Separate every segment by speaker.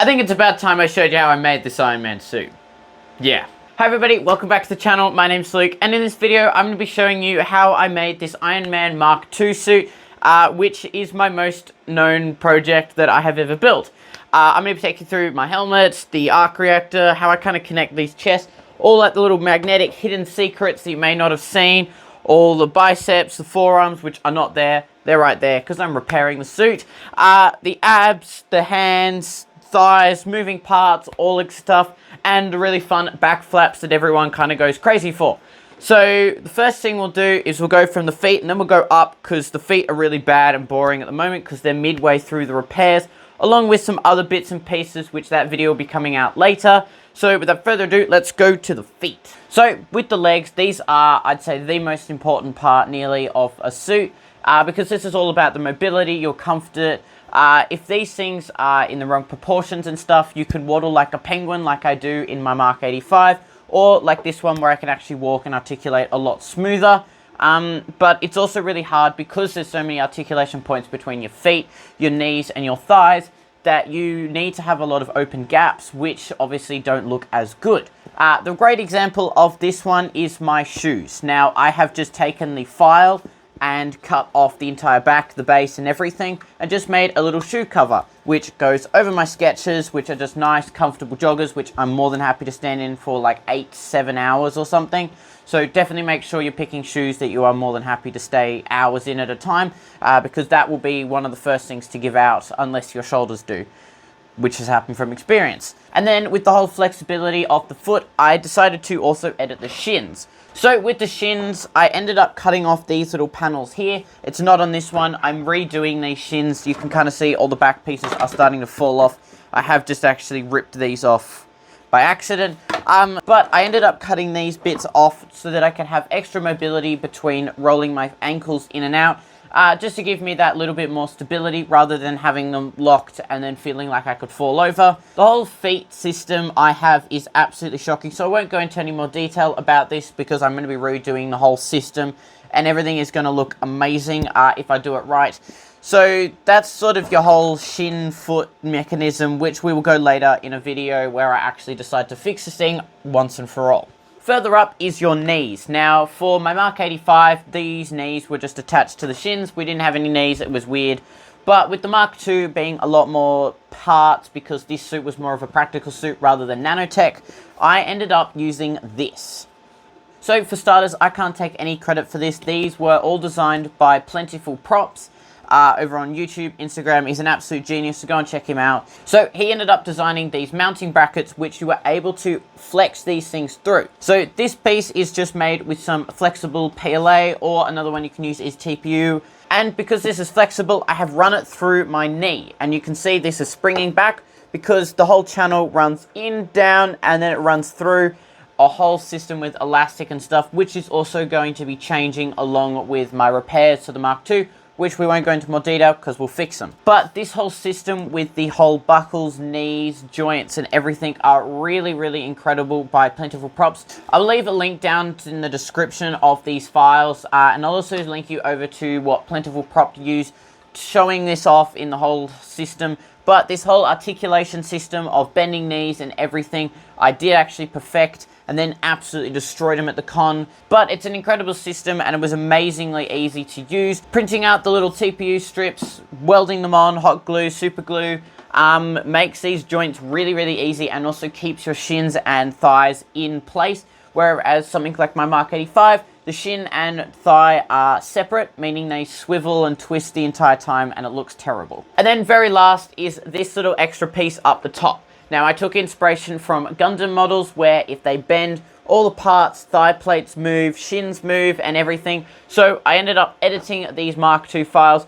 Speaker 1: I think it's about time I showed you how I made this Iron Man suit. Yeah. Hi everybody, welcome back to the channel. My name's Luke, and in this video I'm going to be showing you how I made this Iron Man Mk2 suit, which is my most known project that I have ever built. I'm going to be taking you through my helmet, the arc reactor, how I kind of connect these chests, all like the little magnetic hidden secrets that you may not have seen, all the biceps, the forearms, which are not there, they're right there because I'm repairing the suit, the abs, the hands, thighs, moving parts, all that stuff, and the really fun back flaps that everyone kind of goes crazy for. So the first thing we'll do is we'll go from the feet, and then we'll go up because the feet are really bad and boring at the moment because they're midway through the repairs, along with some other bits and pieces, which that video will be coming out later. So without further ado, let's go to the feet. So with the legs, these are, I'd say, the most important part nearly of a suit, because this is all about the mobility, your comfort. If these things are in the wrong proportions and stuff, you can waddle like a penguin like I do in my Mk85, or like this one where I can actually walk and articulate a lot smoother. But it's also really hard because there's so many articulation points between your feet, your knees and your thighs that you need to have a lot of open gaps, which obviously don't look as good. The great example of this one is my shoes. Now I have just taken the file and cut off the entire back, the base and everything, and just made a little shoe cover, which goes over my Skechers, which are just nice, comfortable joggers, which I'm more than happy to stand in for like 8-7 hours or something. So definitely make sure you're picking shoes that you are more than happy to stay hours in at a time, because that will be one of the first things to give out unless your shoulders do, which has happened from experience. And then with the whole flexibility of the foot, I decided to also edit the shins. So with the shins, I ended up cutting off these little panels here. It's not on this one. I'm redoing these shins. You can kind of see all the back pieces are starting to fall off. I have just actually ripped these off by accident. But I ended up cutting these bits off so that I can have extra mobility between rolling my ankles in and out. Just to give me that little bit more stability rather than having them locked and then feeling like I could fall over. The whole feet system I have is absolutely shocking, so I won't go into any more detail about this because I'm going to be redoing the whole system and everything is going to look amazing if I do it right. So that's sort of your whole shin foot mechanism, which we will go later in a video where I actually decide to fix this thing once and for all. Further up is your knees. Now, for my Mk85, these knees were just attached to the shins. We didn't have any knees, it was weird. But with the Mk2 being a lot more parts, because this suit was more of a practical suit rather than nanotech, I ended up using this. So for starters, I can't take any credit for this. These were all designed by Plentiful Props. Over on YouTube, Instagram. He's an absolute genius, so go and check him out. So he ended up designing these mounting brackets which you were able to flex these things through. So this piece is just made with some flexible PLA, or another one you can use is TPU. And because this is flexible, I have run it through my knee, and you can see this is springing back because the whole channel runs in, down, and then it runs through a whole system with elastic and stuff, which is also going to be changing along with my repairs to the Mk2, which we won't go into more detail because we'll fix them. But this whole system with the whole buckles, knees, joints and everything are really, really incredible by Plentiful Props. I'll leave a link down in the description of these files, and I'll also link you over to what Plentiful Prop used showing this off in the whole system. But this whole articulation system of bending knees and everything, I did actually perfect and then absolutely destroyed them at the con. But it's an incredible system and it was amazingly easy to use. Printing out the little TPU strips, welding them on, hot glue, super glue, makes these joints really, really easy and also keeps your shins and thighs in place. Whereas something like my Mk85, the shin and thigh are separate, meaning they swivel and twist the entire time and it looks terrible. And then very last is this little extra piece up the top. Now I took inspiration from Gundam models where if they bend, all the parts, thigh plates move, shins move and everything. So I ended up editing these Mk2 files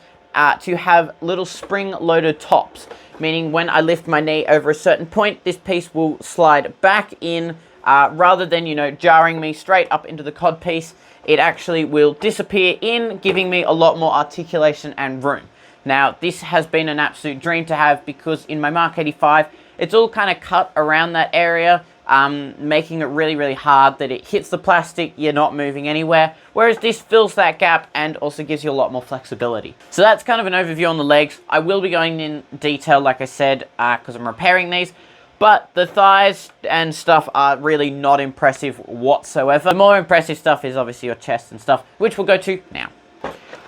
Speaker 1: to have little spring-loaded tops, meaning when I lift my knee over a certain point, this piece will slide back in rather than, you know, jarring me straight up into the cod piece. It actually will disappear in, giving me a lot more articulation and room. Now, this has been an absolute dream to have because in my Mk85, it's all kind of cut around that area, making it really, really hard that it hits the plastic, you're not moving anywhere. Whereas this fills that gap and also gives you a lot more flexibility. So that's kind of an overview on the legs. I will be going in detail, like I said, because I'm repairing these. But the thighs and stuff are really not impressive whatsoever. The more impressive stuff is obviously your chest and stuff, which we'll go to now.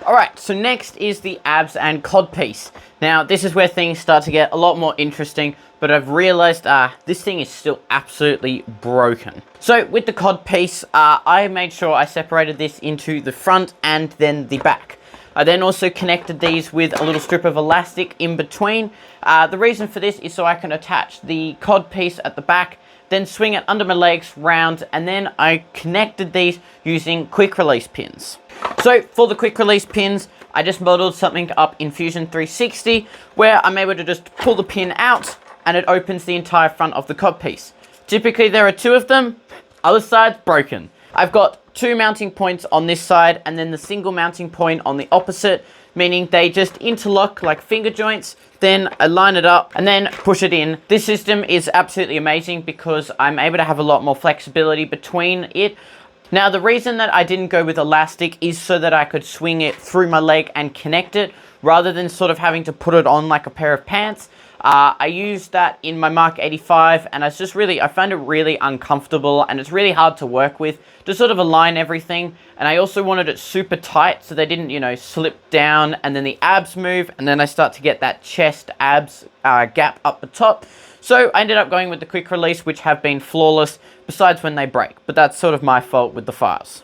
Speaker 1: Alright, so next is the abs and codpiece. Now, this is where things start to get a lot more interesting, but I've realized this thing is still absolutely broken. So with the codpiece, I made sure I separated this into the front and then the back. I then also connected these with a little strip of elastic in between. The reason for this is so I can attach the codpiece at the back, then swing it under my legs round, and then I connected these using quick release pins. So for the quick release pins, I just modeled something up in Fusion 360 where I'm able to just pull the pin out and it opens the entire front of the codpiece. Typically there are 2 of them, other side's broken. I've got 2 mounting points on this side and then the single mounting point on the opposite, meaning they just interlock like finger joints. Then I line it up and then push it in. This system is absolutely amazing because I'm able to have a lot more flexibility between it. Now, the reason that I didn't go with elastic is so that I could swing it through my leg and connect it, rather than sort of having to put it on like a pair of pants. I used that in my Mark 85, and I found it really uncomfortable, and it's really hard to work with to sort of align everything. And I also wanted it super tight so they didn't, you know, slip down and then the abs move, and then I start to get that chest abs gap up the top. So I ended up going with the quick release, which have been flawless, besides when they break, but that's sort of my fault with the files.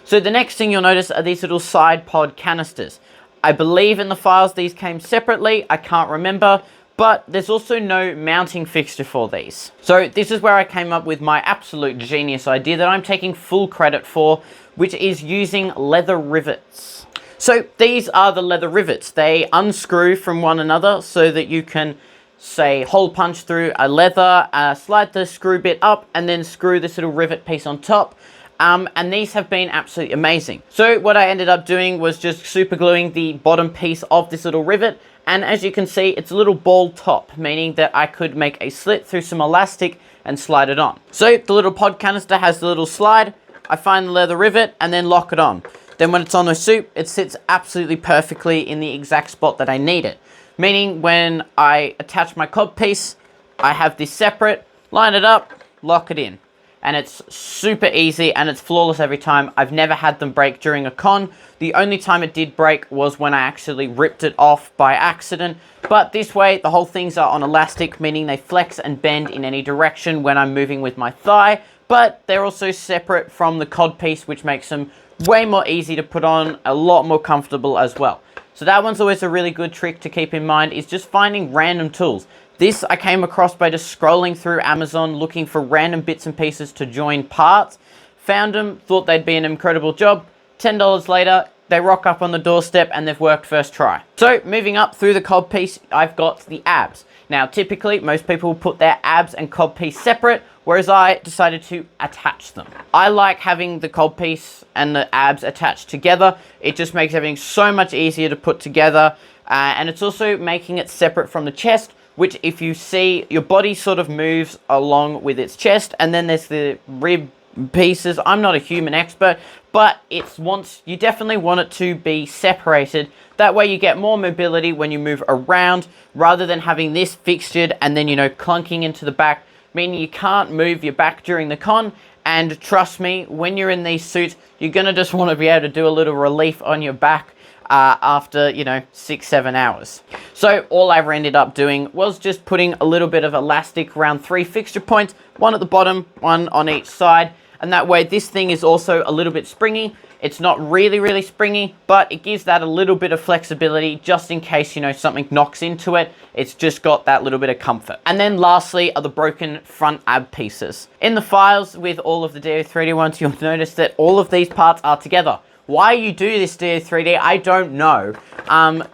Speaker 1: So the next thing you'll notice are these little side pod canisters. I believe in the files these came separately, I can't remember, but there's also no mounting fixture for these. So this is where I came up with my absolute genius idea that I'm taking full credit for, which is using leather rivets. So these are the leather rivets. They unscrew from one another so that you can, say, hole punch through a leather, slide the screw bit up, and then screw this little rivet piece on top. And these have been absolutely amazing. So what I ended up doing was just super gluing the bottom piece of this little rivet, and as you can see, it's a little ball top, meaning that I could make a slit through some elastic and slide it on. So the little pod canister has the little slide, I find the leather rivet and then lock it on. Then when it's on the suit, it sits absolutely perfectly in the exact spot that I need it. Meaning when I attach my cod piece, I have this separate, line it up, lock it in. And it's super easy and it's flawless every time. I've never had them break during a con. The only time it did break was when I actually ripped it off by accident. But this way, the whole things are on elastic, meaning they flex and bend in any direction when I'm moving with my thigh. But they're also separate from the cod piece, which makes them way more easy to put on, a lot more comfortable as well. So that one's always a really good trick to keep in mind, is just finding random tools. This I came across by just scrolling through Amazon looking for random bits and pieces to join parts. Found them, thought they'd be an incredible job. $10 later, they rock up on the doorstep and they've worked first try. So moving up through the cod piece, I've got the abs. Now typically most people put their abs and cod piece separate, whereas I decided to attach them. I like having the cod piece and the abs attached together. It just makes everything so much easier to put together, and it's also making it separate from the chest, which if you see, your body sort of moves along with its chest, and then there's the rib pieces. I'm not a human expert, but you definitely want it to be separated. That way you get more mobility when you move around, rather than having this fixtured and then, you know, clunking into the back, meaning you can't move your back during the con. And trust me, when you're in these suits, you're gonna just want to be able to do a little relief on your back after, you know, 6-7 hours. So all I ended up doing was just putting a little bit of elastic around 3 fixture points, one at the bottom, one on each side, and that way this thing is also a little bit springy. It's not really springy, but it gives that a little bit of flexibility just in case, you know, something knocks into it. It's just got that little bit of comfort. And then lastly are the broken front ab pieces. In the files with all of the DO3D ones, you'll notice that all of these parts are together. Why you do this, DO3D, I don't know.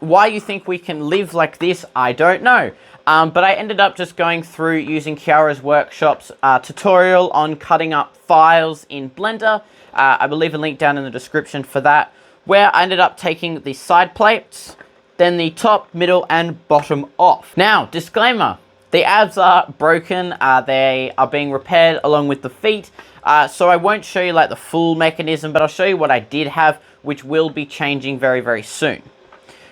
Speaker 1: Why you think we can live like this, I don't know. But I ended up just going through using Kiara's workshop's tutorial on cutting up files in Blender. I believe a link down in the description for that, where I ended up taking the side plates, then the top, middle, and bottom off. Now, disclaimer, The abs are broken, they are being repaired along with the feet, so I won't show you like the full mechanism, but I'll show you what I did have, which will be changing very, very soon.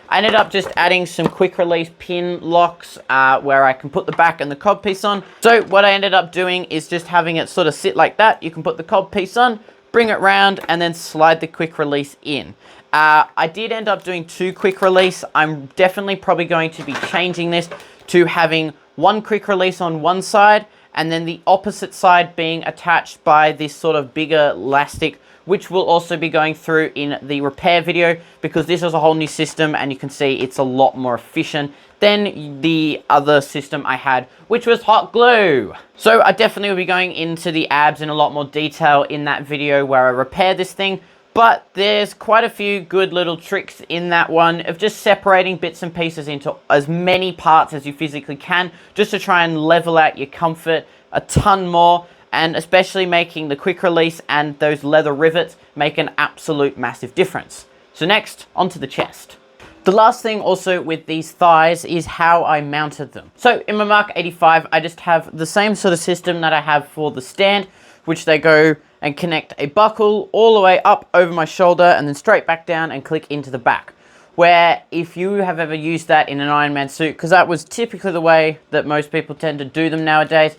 Speaker 1: I ended up just adding some quick release pin locks where I can put the back and the cob piece on. So what I ended up doing is just having it sort of sit like that. You can put the cob piece on, bring it round, and then slide the quick release in. I did end up doing 2 quick release. I'm definitely probably going to be changing this to having 1 quick release on one side and then the opposite side being attached by this sort of bigger elastic, which will also be going through in the repair video, because this is a whole new system and you can see it's a lot more efficient than the other system I had, which was hot glue. So I definitely will be going into the abs in a lot more detail in that video where I repair this thing, but there's quite a few good little tricks in that one of just separating bits and pieces into as many parts as you physically can, just to try and level out your comfort a ton more, and especially making the quick release and those leather rivets make an absolute massive difference. So next, onto the chest. The last thing also with these thighs is how I mounted them. So in my Mark 85, I just have the same sort of system that I have for the stand, which they go and connect a buckle all the way up over my shoulder and then straight back down and click into the back. Where if you have ever used that in an Iron Man suit, because that was typically the way that most people tend to do them nowadays,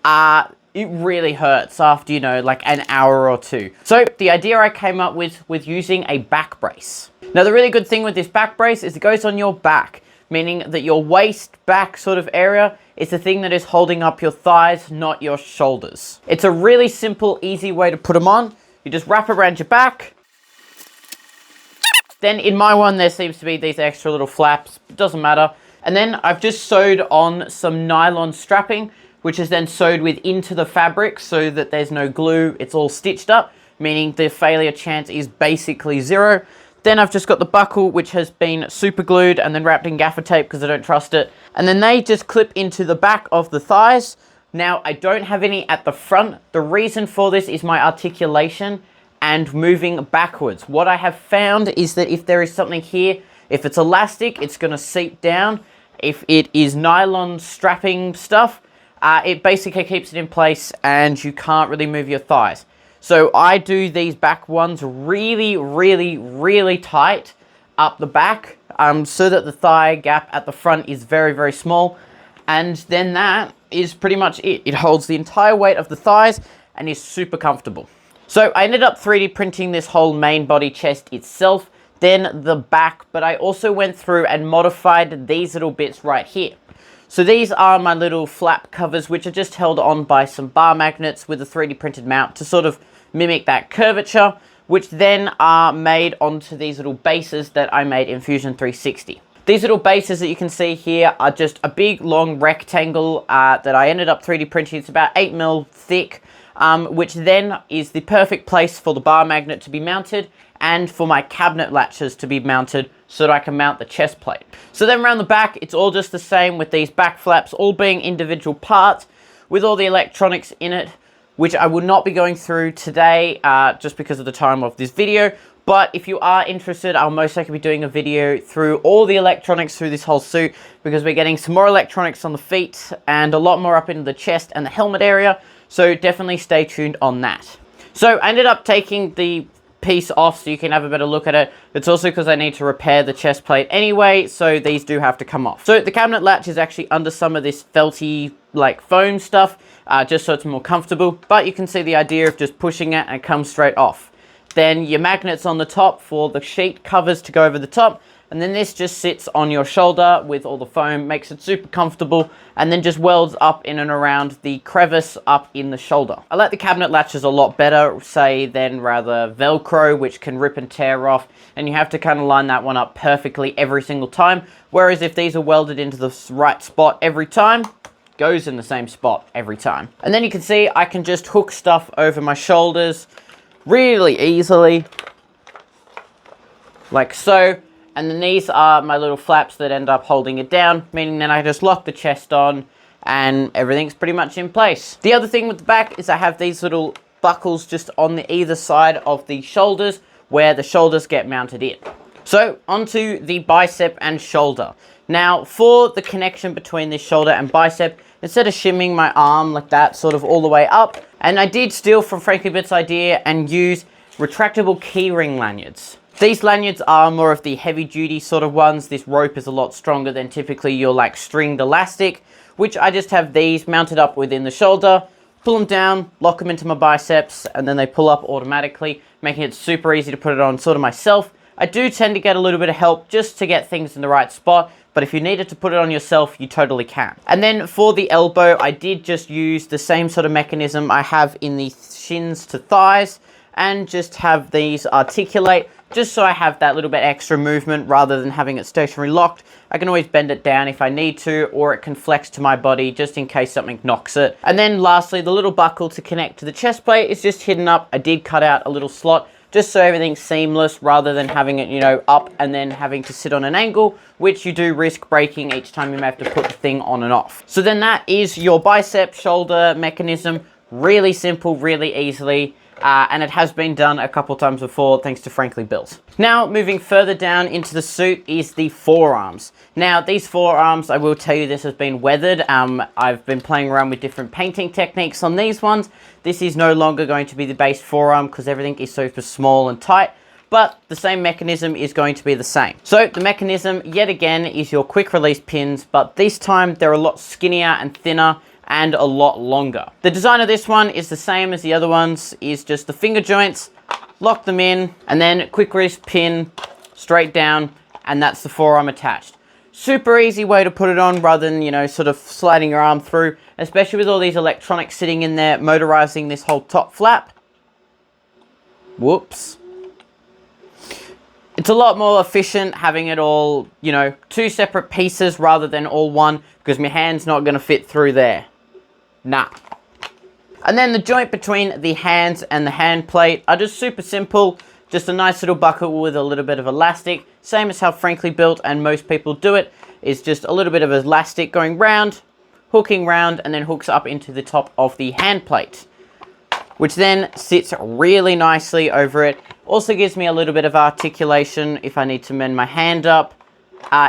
Speaker 1: it really hurts after, you know, like an hour or 2. So the idea I came up with using a back brace. Now the really good thing with this back brace is it goes on your back, meaning that your waist back sort of area is the thing that is holding up your thighs, not your shoulders. It's a really simple, easy way to put them on. You just wrap it around your back. Then in my one, there seems to be these extra little flaps. It doesn't matter. And then I've just sewed on some nylon strapping, which is then sewed into the fabric so that there's no glue. It's all stitched up, meaning the failure chance is basically 0. Then I've just got the buckle, which has been super glued and then wrapped in gaffer tape because I don't trust it. And then they just clip into the back of the thighs. Now, I don't have any at the front. The reason for this is my articulation and moving backwards. What I have found is that if there is something here, if it's elastic, it's gonna seep down. If it is nylon strapping stuff, it basically keeps it in place and you can't really move your thighs. So I do these back ones really, really, really tight up the back so that the thigh gap at the front is very, very small. And then that is pretty much it. It holds the entire weight of the thighs and is super comfortable. So I ended up 3D printing this whole main body chest itself, then the back, but I also went through and modified these little bits right here. So these are my little flap covers, which are just held on by some bar magnets with a 3D printed mount to sort of mimic that curvature, which then are made onto these little bases that I made in Fusion 360. These little bases that you can see here are just a big long rectangle that I ended up 3D printing. It's about 8mm thick, which then is the perfect place for the bar magnet to be mounted and for my cabinet latches to be mounted so that I can mount the chest plate. So then around the back, it's all just the same with these back flaps all being individual parts with all the electronics in it, which I will not be going through today just because of the time of this video. But if you are interested, I'll most likely be doing a video through all the electronics through this whole suit, because we're getting some more electronics on the feet and a lot more up into the chest and the helmet area. So definitely stay tuned on that. So I ended up taking the piece off so you can have a better look at it. It's also because I need to repair the chest plate anyway, so these do have to come off. So the cabinet latch is actually under some of this felty like foam stuff, just so it's more comfortable, but you can see the idea of just pushing it and it comes straight off. Then your magnets on the top for the sheet covers to go over the top, and then this just sits on your shoulder with all the foam, makes it super comfortable, and then just welds up in and around the crevice up in the shoulder. I like the cabinet latches a lot better, say, than rather Velcro, which can rip and tear off, and you have to kind of line that one up perfectly every single time, whereas if these are welded into the right spot every time, goes in the same spot every time. And then you can see I can just hook stuff over my shoulders really easily, like so. And then these are my little flaps that end up holding it down, meaning then I just lock the chest on and everything's pretty much in place. The other thing with the back is I have these little buckles just on the either side of the shoulders where the shoulders get mounted in. So onto the bicep and shoulder. Now, for the connection between this shoulder and bicep, instead of shimming my arm like that, sort of all the way up, and I did steal from Frankly Bit's idea and use retractable keyring lanyards. These lanyards are more of the heavy duty sort of ones. This rope is a lot stronger than typically your like stringed elastic, which I just have these mounted up within the shoulder, pull them down, lock them into my biceps, and then they pull up automatically, making it super easy to put it on sort of myself. I do tend to get a little bit of help just to get things in the right spot, but if you needed to put it on yourself, you totally can. And then for the elbow, I did just use the same sort of mechanism I have in the shins to thighs, and just have these articulate, just so I have that little bit extra movement rather than having it stationary locked. I can always bend it down if I need to, or it can flex to my body just in case something knocks it. And then lastly, the little buckle to connect to the chest plate is just hidden up. I did cut out a little slot just so everything's seamless rather than having it, you know, up and then having to sit on an angle, which you do risk breaking each time you may have to put the thing on and off. So then that is your bicep shoulder mechanism. Really simple, really easily. And it has been done a couple times before thanks to Frankly Built. Now moving further down into the suit is the forearms. Now these forearms, I will tell you, this has been weathered. I've been playing around with different painting techniques on these ones. This is no longer going to be the base forearm because everything is super small and tight, but the same mechanism is going to be the same. So the mechanism yet again is your quick release pins, but this time they're a lot skinnier and thinner and a lot longer. The design of this one is the same as the other ones, is just the finger joints, lock them in, and then quick release pin straight down, and that's the forearm attached. Super easy way to put it on rather than, you know, sort of sliding your arm through, especially with all these electronics sitting in there, motorizing this whole top flap. Whoops. It's a lot more efficient having it all, you know, two separate pieces rather than all one, because my hand's not going to fit through there. Nah. And then the joint between the hands and the hand plate are just super simple. Just a nice little buckle with a little bit of elastic. Same as how Frankly Built and most people do it. Is just a little bit of elastic going round, hooking round, and then hooks up into the top of the hand plate, which then sits really nicely over it. Also gives me a little bit of articulation if I need to mend my hand up.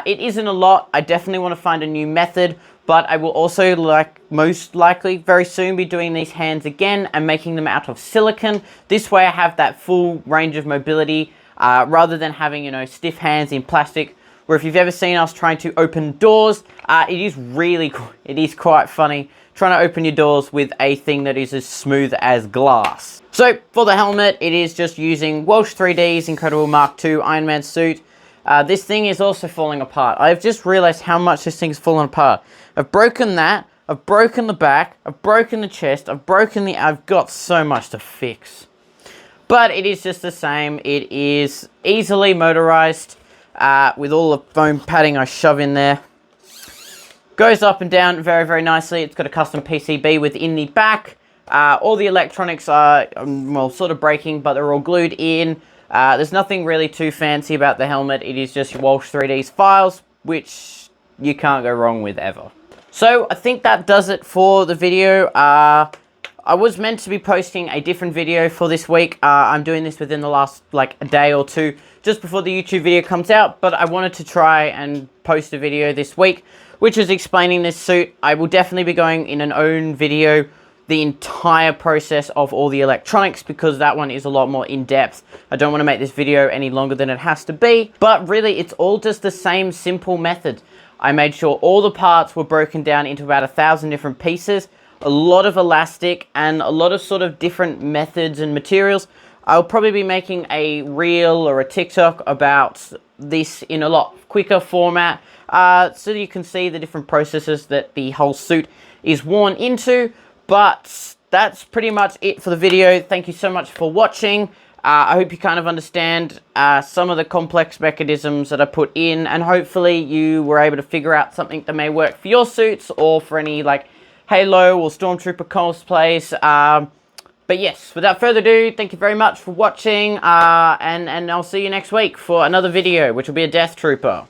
Speaker 1: It isn't a lot. I definitely want to find a new method, but I will also, most likely, very soon be doing these hands again and making them out of silicone. This way I have that full range of mobility, rather than having, you know, stiff hands in plastic, where if you've ever seen us trying to open doors, it is quite funny trying to open your doors with a thing that is as smooth as glass. So for the helmet, it is just using Walsh 3D's incredible Mk2 Iron Man suit. This thing is also falling apart. I've just realized how much this thing's fallen apart. I've broken that, I've broken the back, I've broken the chest, I've got so much to fix. But it is just the same. It is easily motorized, with all the foam padding I shove in there. Goes up and down very, very nicely. It's got a custom PCB within the back. All the electronics are, well, sort of breaking, but they're all glued in. There's nothing really too fancy about the helmet. It is just Walsh 3D's files, which you can't go wrong with ever. So I think that does it for the video. I was meant to be posting a different video for this week. I'm doing this within the last, a day or two, just before the YouTube video comes out, but I wanted to try and post a video this week, which is explaining this suit. I will definitely be going in an own video the entire process of all the electronics, because that one is a lot more in-depth. I don't want to make this video any longer than it has to be, but really it's all just the same simple method. I made sure all the parts were broken down into about 1,000 different pieces, a lot of elastic, and a lot of sort of different methods and materials. I'll probably be making a reel or a TikTok about this in a lot quicker format, so you can see the different processes that the whole suit is worn into. But that's pretty much it for the video. Thank you so much for watching. I hope you kind of understand some of the complex mechanisms that I put in, and hopefully you were able to figure out something that may work for your suits or for any Halo or Stormtrooper cosplays. But yes, without further ado, thank you very much for watching, and I'll see you next week for another video, which will be a Death Trooper.